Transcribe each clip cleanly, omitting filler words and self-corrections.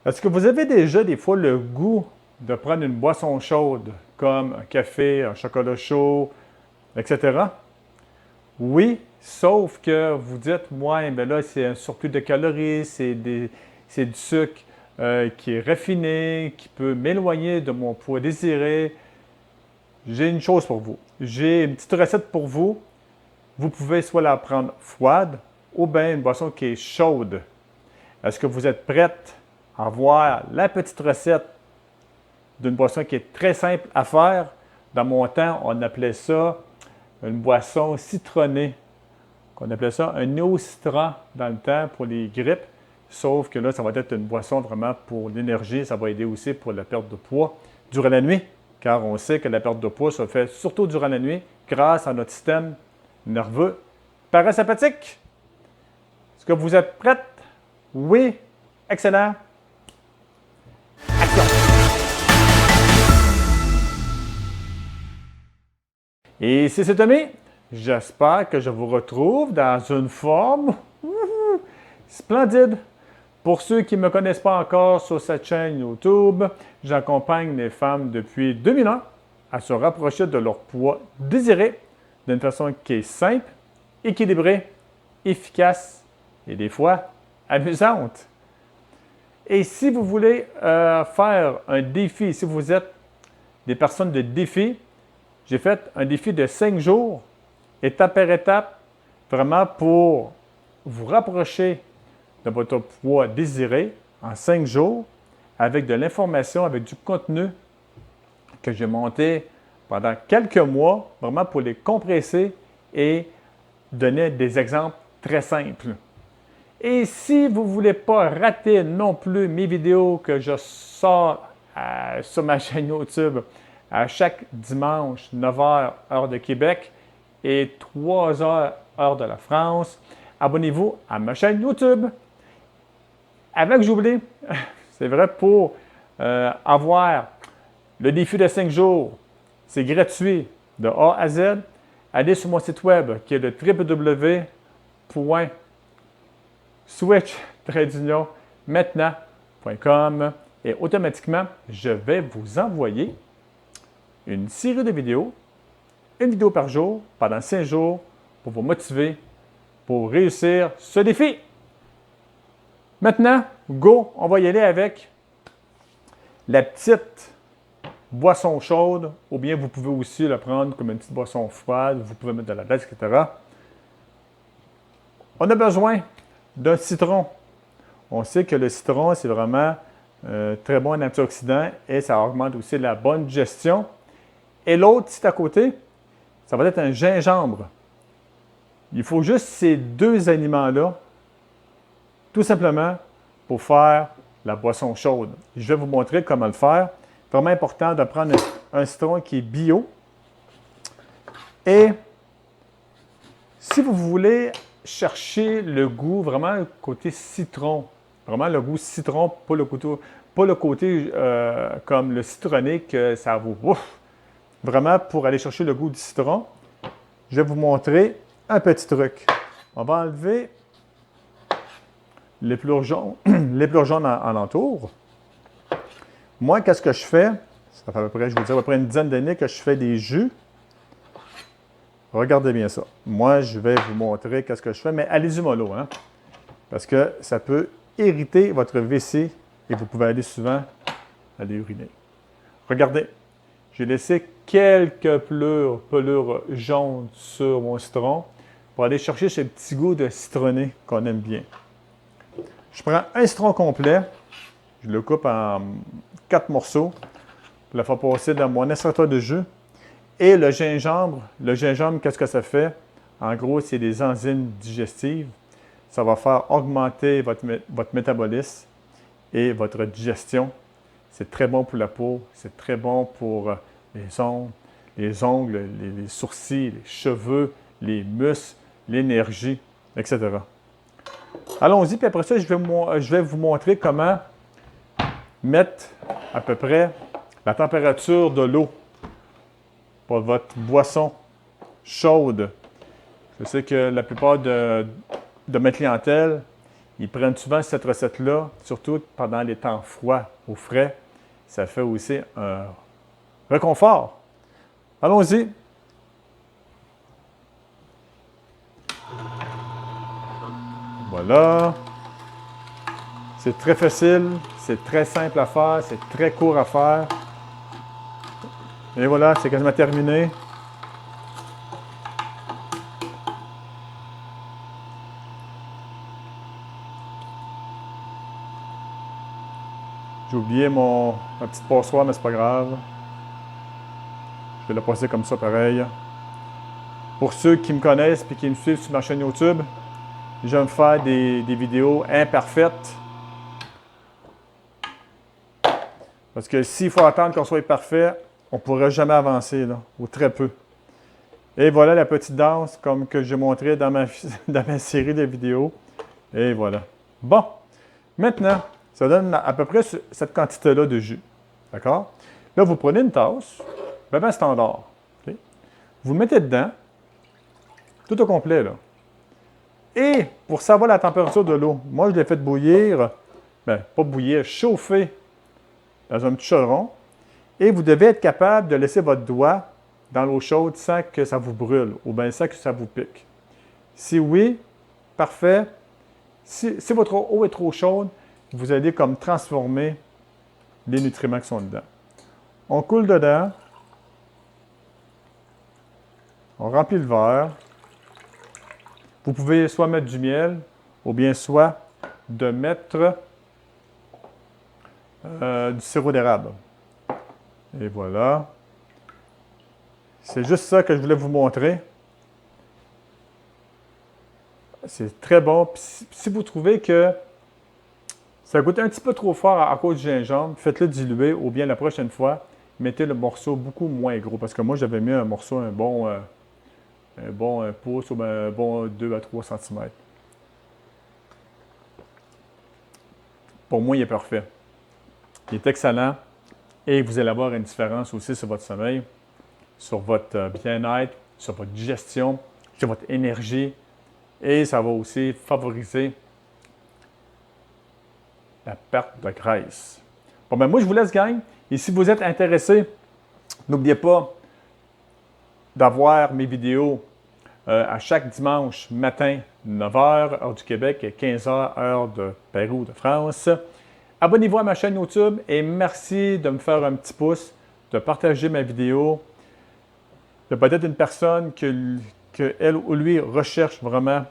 Est-ce que vous avez déjà des fois le goût de prendre une boisson chaude, comme un café, un chocolat chaud, etc.? Oui, sauf que vous dites, ouais, ben là, c'est un surplus de calories, c'est du sucre qui est raffiné, qui peut m'éloigner de mon poids désiré. J'ai une chose pour vous. J'ai une petite recette pour vous. Vous pouvez soit la prendre froide ou bien une boisson qui est chaude. Est-ce que vous êtes prête à voir la petite recette d'une boisson qui est très simple à faire? Dans mon temps, on appelait ça une boisson citronnée. On appelait ça un néo-citron dans le temps pour les grippes. Sauf que là, ça va être une boisson vraiment pour l'énergie. Ça va aider aussi pour la perte de poids durant la nuit, car on sait que la perte de poids se fait surtout durant la nuit grâce à notre système nerveux parasympathique. Est-ce que vous êtes prête? Oui. Excellent. Action! Et si c'est Tommy, j'espère que je vous retrouve dans une forme splendide. Pour ceux qui ne me connaissent pas encore sur cette chaîne YouTube, j'accompagne les femmes depuis 2001 à se rapprocher de leur poids désiré d'une façon qui est simple, équilibrée, efficace et des fois amusante. Et si vous voulez faire un défi, si vous êtes des personnes de défi, j'ai fait un défi de 5 jours, étape par étape, vraiment pour vous rapprocher de votre poids désiré en 5 jours, avec de l'information, avec du contenu que j'ai monté pendant quelques mois, vraiment pour les compresser et donner des exemples très simples. Et si vous ne voulez pas rater non plus mes vidéos que je sors sur ma chaîne YouTube à chaque dimanche, 9h, heure de Québec et 3h, heure de la France, abonnez-vous à ma chaîne YouTube. Avant que j'oublie, c'est vrai, pour avoir le défi de 5 jours, c'est gratuit de A à Z. Allez sur mon site web qui est le www.switch-maintenant.com et automatiquement, je vais vous envoyer une série de vidéos, une vidéo par jour, pendant 5 jours, pour vous motiver, pour réussir ce défi. Maintenant, go, on va y aller avec la petite boisson chaude, ou bien vous pouvez aussi la prendre comme une petite boisson froide, vous pouvez mettre de la glace, etc. On a besoin d'un citron. On sait que le citron, c'est vraiment très bon en antioxydant et ça augmente aussi la bonne digestion. Et l'autre, c'est à côté, ça va être un gingembre. Il faut juste ces deux aliments-là, tout simplement pour faire la boisson chaude. Je vais vous montrer comment le faire. Vraiment important de prendre un citron qui est bio. Et si vous voulez chercher le goût, vraiment le côté citron, vraiment le goût citron, pas le côté comme le citronné que ça vous... Ouf! Vraiment, pour aller chercher le goût du citron, je vais vous montrer un petit truc. On va enlever les pleurs jaunes, les pleurs jaunes en entour. Moi, qu'est-ce que je fais? Ça fait à peu près, je vous dis, à peu près une dizaine d'années que je fais des jus. Regardez bien ça. Moi, je vais vous montrer qu'est-ce que je fais, mais allez-y mollo, hein? Parce que ça peut irriter votre vessie et vous pouvez aller souvent aller uriner. Regardez, j'ai laissé quelques pelures jaunes sur mon citron pour aller chercher ce petit goût de citronné qu'on aime bien. Je prends un citron complet, je le coupe en 4 morceaux pour le faire passer dans mon extracteur de jus. Et le gingembre, qu'est-ce que ça fait? En gros, c'est des enzymes digestives. Ça va faire augmenter votre métabolisme et votre digestion. C'est très bon pour la peau, c'est très bon pour les ongles, les sourcils, les cheveux, les muscles, l'énergie, etc. Allons-y, puis après ça, je vais vous montrer comment mettre à peu près la température de l'eau pour votre boisson chaude. Je sais que la plupart de ma clientèle, Ils prennent souvent cette recette-là, surtout pendant les temps froids, au frais. Ça fait aussi un réconfort. Allons-y. Voilà. C'est très facile, c'est très simple à faire, c'est très court à faire. Et voilà, c'est quasiment terminé. J'ai oublié ma petite passoire, mais c'est pas grave. Je vais la passer comme ça, pareil. Pour ceux qui me connaissent et qui me suivent sur ma chaîne YouTube, j'aime faire des vidéos imparfaites. Parce que s'il faut attendre qu'on soit parfait, on ne pourra jamais avancer, là, ou très peu. Et voilà la petite danse, comme que j'ai montré dans ma série de vidéos. Et voilà. Bon, maintenant, ça donne à peu près cette quantité-là de jus. D'accord? Là, vous prenez une tasse, bien standard. Okay? Vous mettez dedans, tout au complet, là. Et pour savoir la température de l'eau, moi, je l'ai fait bouillir, bien, pas bouillir, chauffer dans un petit chaudron. Et vous devez être capable de laisser votre doigt dans l'eau chaude sans que ça vous brûle ou bien sans que ça vous pique. Si oui, parfait. Si votre eau est trop chaude, vous allez comme transformer les nutriments qui sont dedans. On coule dedans. On remplit le verre. Vous pouvez soit mettre du miel ou bien soit de mettre du sirop d'érable. Et voilà. C'est juste ça que je voulais vous montrer. C'est très bon. Puis si vous trouvez que ça goûte un petit peu trop fort à cause du gingembre, faites-le diluer ou bien la prochaine fois, mettez le morceau beaucoup moins gros. Parce que moi, j'avais mis un morceau, un bon pouce ou un bon 2 à 3 cm. Pour moi, il est parfait. Il est excellent et vous allez avoir une différence aussi sur votre sommeil, sur votre bien-être, sur votre digestion, sur votre énergie et ça va aussi favoriser la perte de graisse. Bon, ben moi, je vous laisse, gang. Et si vous êtes intéressé, n'oubliez pas d'avoir mes vidéos à chaque dimanche matin, 9h, heure du Québec, et 15h, heure de Pérou, de France. Abonnez-vous à ma chaîne YouTube et merci de me faire un petit pouce, de partager ma vidéo. Il y a peut-être une personne que elle ou lui recherche vraiment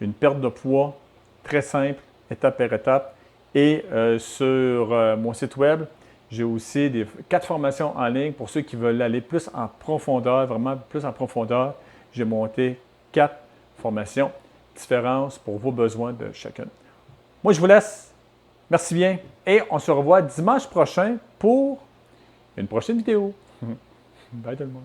une perte de poids très simple, étape par étape. Et sur mon site web, j'ai aussi 4 formations en ligne pour ceux qui veulent aller plus en profondeur, vraiment plus en profondeur. J'ai monté 4 formations différentes pour vos besoins de chacune. Moi, je vous laisse. Merci bien et on se revoit dimanche prochain pour une prochaine vidéo. Bye tout le monde.